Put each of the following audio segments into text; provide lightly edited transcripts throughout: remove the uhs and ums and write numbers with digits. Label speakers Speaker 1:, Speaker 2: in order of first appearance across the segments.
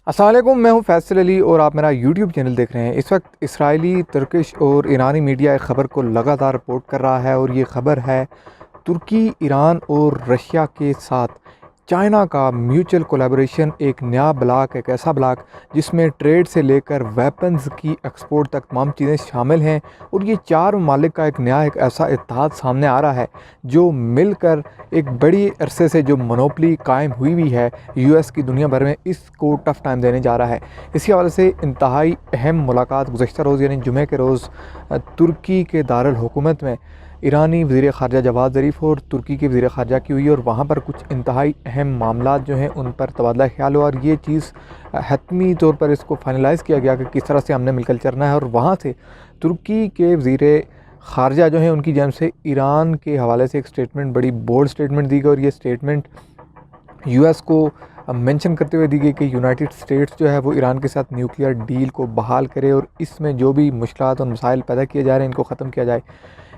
Speaker 1: अस्सलाम वालेकुम, मैं हूं फैसल अली और आप मेरा यूट्यूब चैनल देख रहे हैं। इस वक्त इसराइली, तुर्किश और ईरानी मीडिया एक ख़बर को लगातार रिपोर्ट कर रहा है और ये ख़बर है तुर्की, ईरान और रशिया के साथ चाइना का म्यूचुअल कोलैबोरेशन। एक नया ब्लॉक, एक ऐसा ब्लॉक जिसमें ट्रेड से लेकर वेपन्स की एक्सपोर्ट तक तमाम चीज़ें शामिल हैं। और ये चार ममालिक का एक नया, एक ऐसा इत्तेहाद सामने आ रहा है जो मिलकर एक बड़ी अरसे से जो मोनोपली कायम हुई है यूएस की दुनिया भर में, इसको टफ़ टाइम देने जा रहा है। इसी हवाले से इंतहाई अहम मुलाकात गुज़श्ता रोज़ यानी जुमे के रोज़ तुर्की के दारुल हुकूमत में ईरानी वज़ीर ख़ारजा जवाद ज़रीफ़ और तुर्की के वज़ीर ख़ारजा की हुई, और वहाँ पर कुछ इंतहाई अहम मामलात जो हैं उन पर तबादला ख़्याल हुआ और ये चीज़ हतमी तौर पर इसको फाइनलाइज़ किया गया कि किस तरह से हमने मिलकर चलना है। और वहाँ से तुर्की के वज़ीर ख़ारजा जो हैं उनकी जानिब से ईरान के हवाले से एक स्टेटमेंट, बड़ी बोल्ड स्टेटमेंट दी गई और ये स्टेटमेंट यूएस को मेंशन करते हुए दी गई कि यूनाइटेड स्टेट्स जो है वो ईरान के साथ न्यूक्लियर डील को बहाल करे और इसमें जो भी मुश्किलात और मसाइल पैदा किए जा रहे हैं इनको ख़त्म किया जाए।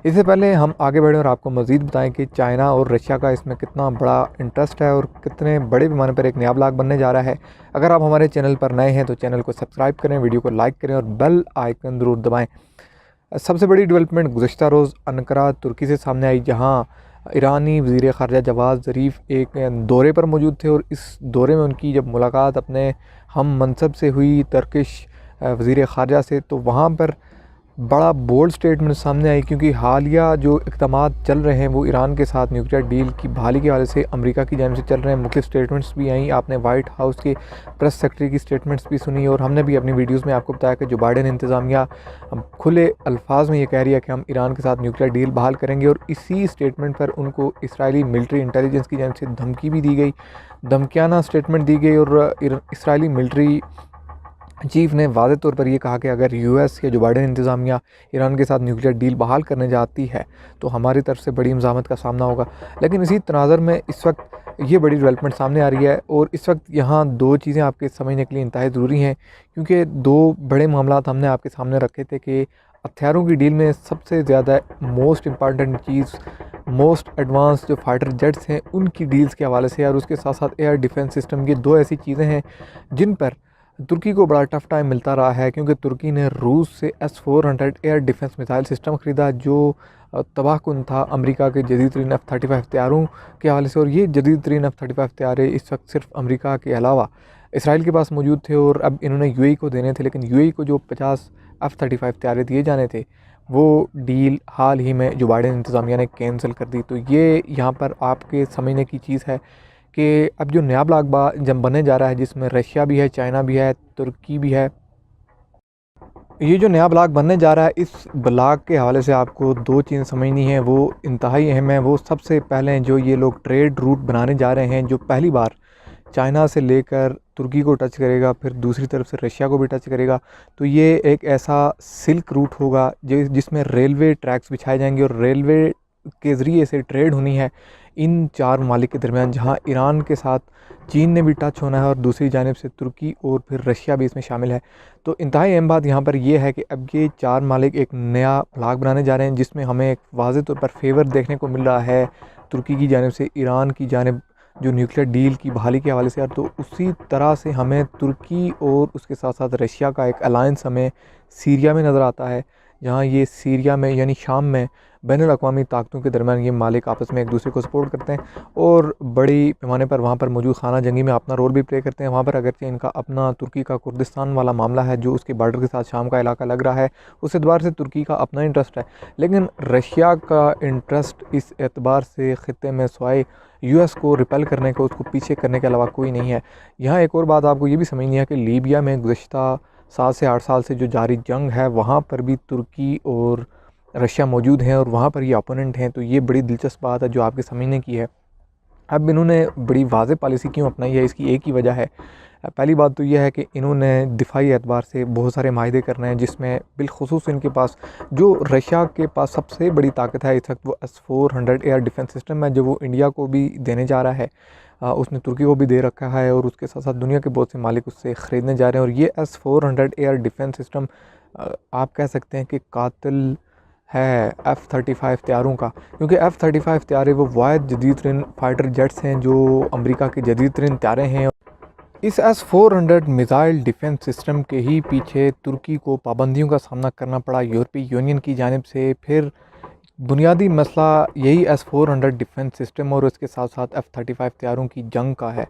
Speaker 1: इससे पहले हम आगे बढ़ें और आपको मज़ीद बताएं कि चाइना और रशिया का इसमें कितना बड़ा इंटरेस्ट है और कितने बड़े पैमाने पर एक नया ब्लॉक बनने जा रहा है। अगर आप हमारे चैनल पर नए हैं तो चैनल को सब्सक्राइब करें, वीडियो को लाइक करें और बेल आइकन ज़रूर दबाएँ। सबसे बड़ी डेवलपमेंट गुज़श्ता रोज़ अनकरा तुर्की से सामने आई, जहाँ ईरानी वज़ीर ख़ारजा जवाद ज़रीफ़ एक दौरे पर मौजूद थे और इस दौरे में उनकी जब मुलाकात अपने हम मनसब से हुई तुर्किश वज़ीर ख़ारजा से, तो वहाँ पर बड़ा बोल्ड स्टेटमेंट सामने आई, क्योंकि हालिया जो इक़दामात चल रहे हैं वो ईरान के साथ न्यूक्लियर डील की बहाली के हवाले से अमेरिका की जानिब से चल रहे हैं। मुख्तलिफ़ स्टेटमेंट्स भी आई, आपने वाइट हाउस के प्रेस सेक्रेटरी की स्टेटमेंट्स भी सुनी और हमने भी अपनी वीडियोज़ में आपको बताया कि जो बाइडेन इंतज़ामिया खुले अल्फाज में ये कह रही है कि हम ईरान के साथ न्यूक्लियर डील बहाल करेंगे। और इसी स्टेटमेंट पर उनको इसराइली मिलिट्री इंटेलिजेंस की जानिब से धमकी भी दी गई, धमकियाना स्टेटमेंट दी गई और इसराइली मिलिट्री चीफ़ ने वाज़ेह तौर पर यह कहा कि अगर यूएस या जो बाइडेन इंतज़ामिया ईरान के साथ न्यूक्लियर डील बहाल करने जाती है तो हमारी तरफ से बड़ी मज़ामत का सामना होगा। लेकिन इसी तनाज़र में इस वक्त ये बड़ी डेवलपमेंट सामने आ रही है और इस वक्त यहाँ दो चीज़ें आपके समझने के लिए इंतहाई ज़रूरी हैं, क्योंकि दो बड़े मामलात हमने आपके सामने रखे थे कि हथियारों की डील में सबसे ज़्यादा मोस्ट इम्पॉर्टेंट चीज़, मोस्ट एडवांस जो फाइटर जेट्स हैं उनकी डील्स के हवाले से, और उसके साथ साथ एयर डिफेंस सिस्टम, ये दो ऐसी चीज़ें हैं जिन पर तुर्की को बड़ा टफ़ टाइम मिलता रहा है। क्योंकि तुर्की ने रूस से S-400 air defence missile system ख़रीदा जो तबाहकुन था अमेरिका के जदीद तरीन F-35 हथियारों के हवाले से। और ये जदीद तरीन F-35 हथियार इस वक्त सिर्फ अमेरिका के अलावा इसराइल के पास मौजूद थे और अब इन्होंने यूएई को देने थे, लेकिन यूएई को जो 50 F-35 हथियार दिए जाने थे वो डील हाल ही में जो बाइडेन इंतज़ामिया ने कैंसिल कर दी। तो ये यहाँ पर आपके समझने की चीज़ है कि अब जो नया ब्लॉक जब बनने जा रहा है जिसमें रशिया भी है, चाइना भी है, तुर्की भी है, ये जो नया ब्लॉक बनने जा रहा है इस ब्लॉक के हवाले से आपको दो चीज़ें समझनी है, वो इंतहाई अहम है। वो सबसे पहले जो ये लोग ट्रेड रूट बनाने जा रहे हैं जो पहली बार चाइना से लेकर तुर्की को टच करेगा, फिर दूसरी तरफ से रशिया को भी टच करेगा। तो ये एक ऐसा सिल्क रूट होगा जिसमें रेलवे ट्रैक्स बिछाए जाएंगे और रेलवे के ज़रिए से ट्रेड होनी है इन चार ममालिक के दरमियान, जहां ईरान के साथ चीन ने भी टच होना है और दूसरी जानिब से तुर्की और फिर रशिया भी इसमें शामिल है। तो इंतहाई अहम बात यहाँ पर यह है कि अब ये चार ममालिक एक नया ब्लॉक बनाने जा रहे हैं जिसमें हमें एक वाज़ेह तौर पर फेवर देखने को मिल रहा है तुर्की की जानिब से ईरान की जानिब जो न्यूक्लियर डील की बहाली के हवाले से। तो उसी तरह से हमें तुर्की और उसके साथ साथ रशिया का एक अलायंस हमें सीरिया में नज़र आता है, जहाँ ये सीरिया में यानी शाम में बैनुल-अक़वामी ताकतों के दरमियान ये मालिक आपस में एक दूसरे को सपोर्ट करते हैं और बड़ी पैमाने पर वहाँ पर मौजूद खाना जंगी में अपना रोल भी प्ले करते हैं। वहाँ पर अगरचे इनका अपना तुर्की का कुर्दिस्तान वाला मामला है जो उसके बॉर्डर के साथ शाम का इलाका लग रहा है, उस एतबार से तुर्की का अपना इंटरेस्ट है। लेकिन रशिया का इंटरेस्ट इस एतबार से ख़ित्ते में स्वाए यूएस को रिपेल करने को, उसको पीछे करने के अलावा कोई नहीं है। यहाँ एक और बात आपको ये भी समझनी है कि लीबिया में गुज़श्ता 7 से 8 साल से जो जारी जंग है वहाँ पर भी तुर्की और रशिया मौजूद हैं और वहाँ पर ये अपोनेंट हैं। तो ये बड़ी दिलचस्प बात है जो आपके समझने की है। अब इन्होंने बड़ी वाज़ेह पॉलिसी क्यों अपनाई है, इसकी एक ही वजह है। पहली बात तो यह है कि इन्होंने दिफाई एतबार से बहुत सारे माहदे करने हैं जिसमें बिलखुसूस इनके पास जो रशिया के पास सबसे बड़ी ताकत है इस वक्त वो S-400 एयर डिफेंस सिस्टम है जो वो इंडिया को भी देने जा रहा है। उसने तुर्की को भी दे रखा है और उसके साथ साथ दुनिया के बहुत से मालिक उससे ख़रीदने जा रहे हैं। और ये S-400 एयर डिफेंस सिस्टम आप कह सकते हैं कि कातिल है F-35 हथियारों का, क्योंकि F-35 हथियार वो वाहिद जदीद तरीन फाइटर जेट्स हैं जो अमेरिका के जदीद तरीन हथियार हैं इस S-400 मिज़ाइल डिफेंस सिस्टम के ही पीछे तुर्की को पाबंदियों का सामना करना पड़ा यूरोपीय यूनियन की जानिब से। फिर बुनियादी मसला यही S-400 डिफेंस सिस्टम और उसके साथ साथ F-35 तैयारों की जंग का है।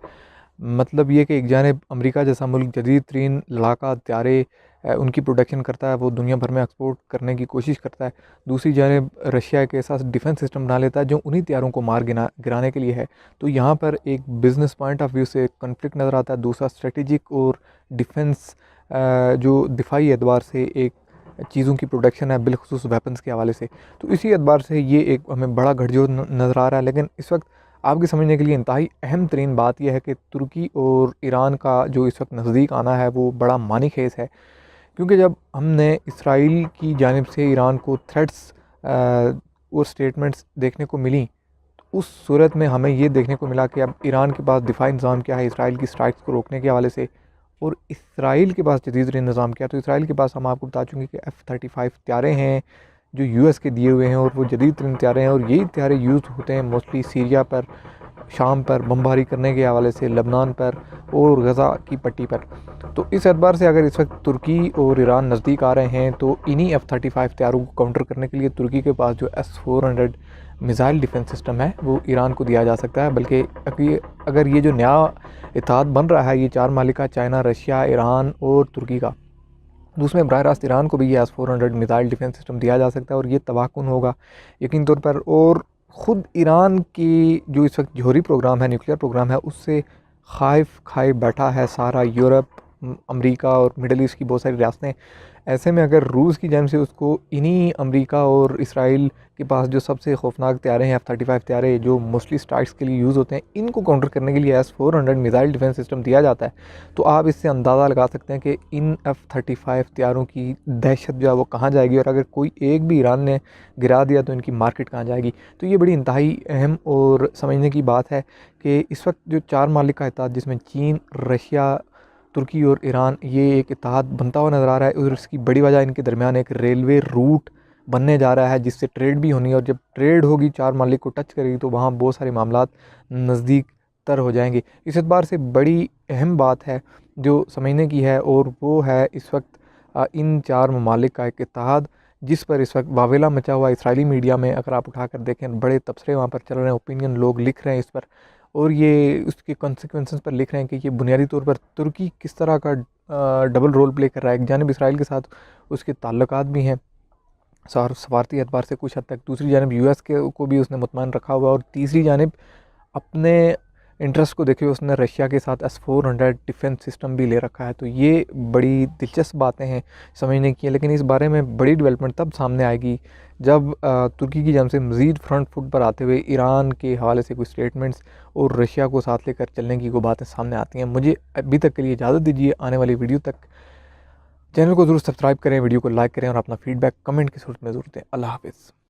Speaker 1: मतलब ये कि एक जानिब अमेरिका जैसा मुल्क जदीद तरीन लड़ाका हथियारे उनकी प्रोडक्शन करता है, वो दुनिया भर में एक्सपोर्ट करने की कोशिश करता है। दूसरी जानिब रशिया के साथ डिफेंस सिस्टम बना लेता है जो उन्हीं तैयारों को मार गिराने के लिए है। तो यहाँ पर एक बिज़नेस पॉइंट ऑफ व्यू से कन्फ्लिक्ट नज़र आता है। दूसरा स्ट्रेटेजिक और डिफेंस जो दिफाई एतबार से एक चीज़ों की प्रोडक्शन है, बिलखुसूस वेपन्स के हवाले से। तो इसी एतबार से ये एक हमें बड़ा गठजोड़ नज़र आ रहा है। लेकिन इस वक्त आपके समझने के लिए इंतहाई अहम तरीन बात यह है कि तुर्की और ईरान का जो इस वक्त नज़दीक आना है वो बड़ा मानी खेज़ है। क्योंकि जब हमने इसराइल की जानिब से ईरान को थ्रेट्स और स्टेटमेंट्स देखने को मिली, तो उस सूरत में हमें ये देखने को मिला कि अब ईरान के पास दिफाई निज़ाम क्या है इसराइल की स्ट्राइक्स को रोकने के हवाले से, और इसराइल के पास जदीद तरीन निज़ाम क्या है। तो इसराइल के पास हम आपको बता चुके कि F-35 तैयारे हैं जो US के दिए हुए हैं, और वो जदीद तरीन तैयारे हैं, और यही तैयारे यूज़ होते हैं मोस्टली सीरिया पर, शाम पर बमबारी करने के हवाले से, लबनान पर और गज़ा की पट्टी पर। तो इस एतबार से अगर इस वक्त तुर्की और ईरान नज़दीक आ रहे हैं तो इन्हीं F-35 तैयारों को काउंटर करने के लिए तुर्की के पास जो S-400 मिज़ाइल डिफेंस सिस्टम है वो ईरान को दिया जा सकता है। बल्कि अगर ये जो नया इत्तेहाद बन रहा है ये 4 मालिक का, चाइना, रशिया, ईरान और तुर्की का, तो उसमें बराह रास्त ईरान को भी ये S-400 मिज़ाइल डिफेंस सिस्टम दिया जा सकता है, और ये तबाहकुन होगा यकीन तौर पर। और ख़ुद ईरान की जो इस वक्त जौहरी प्रोग्राम है, न्यूक्लियर प्रोग्राम है, उससे खाइफ खाए बैठा है सारा यूरोप, अमेरिका और मिडल ईस्ट की बहुत सारी रियासतें। ऐसे में अगर रूस की जानिब से उसको इन्हीं अमेरिका और इसराइल के पास जो सबसे खौफनाक तैयारे हैं F-35 तैयारे जो मोस्टली स्ट्राइक्स के लिए यूज़ होते हैं, इनको काउंटर करने के लिए S-400 मिज़ाइल डिफेंस सिस्टम दिया जाता है, तो आप इससे अंदाज़ा लगा सकते हैं कि इन F-35 तैयारों की दहशत जो है वो कहाँ जाएगी, और अगर कोई एक भी ईरान ने गिरा दिया तो इनकी मार्केट कहाँ जाएगी। तो ये बड़ी इंतहाई अहम और समझने की बात है कि इस वक्त जो 4 मालिक का इत्तेहाद जिसमें चीन, रशिया, तुर्की और ईरान, ये एक इत्तेहाद बनता हुआ नज़र आ रहा है, और इसकी बड़ी वजह इनके दरमियान एक रेलवे रूट बनने जा रहा है जिससे ट्रेड भी होनी है, और जब ट्रेड होगी 4 मालिक को टच करेगी तो वहाँ बहुत सारे मामलात नज़दीक तर हो जाएंगे। इस एतबार से बड़ी अहम बात है जो समझने की है, और वो है इस वक्त इन 4 ममालिक का एक इत्तेहाद जिस पर इस वक्त वावेला मचा हुआ। इसराइली मीडिया में अगर आप उठा कर देखें बड़े तबसरे वहाँ पर चल रहे हैं, ओपिनियन लोग लिख रहे हैं इस पर, और ये उसके कॉन्सिक्वेंसेस पर लिख रहे हैं कि ये बुनियादी तौर पर तुर्की किस तरह का डबल रोल प्ले कर रहा है। एक जानिब इसराइल के साथ उसके ताल्लुकात भी हैं सफारती एतबार से कुछ हद तक, दूसरी जानिब US के को भी उसने मुतमईन रखा हुआ है, और तीसरी जानिब अपने इंटरेस्ट को देखे उसने रशिया के साथ S-400 डिफेंस सिस्टम भी ले रखा है। तो ये बड़ी दिलचस्प बातें हैं समझने की, लेकिन इस बारे में बड़ी डेवलपमेंट तब सामने आएगी जब तुर्की की जानिब से मज़ीद फ्रंट फुट पर आते हुए ईरान के हवाले से कुछ स्टेटमेंट्स और रशिया को साथ लेकर चलने की कोई बातें सामने आती हैं। मुझे अभी तक के लिए इजाज़त दीजिए, आने वाली वीडियो तक चैनल को ज़रूर सब्सक्राइब करें, वीडियो को लाइक करें, और अपना फीडबैक कमेंट की सूरत में ज़रूर दें। अल्लाह हाफ़िज़।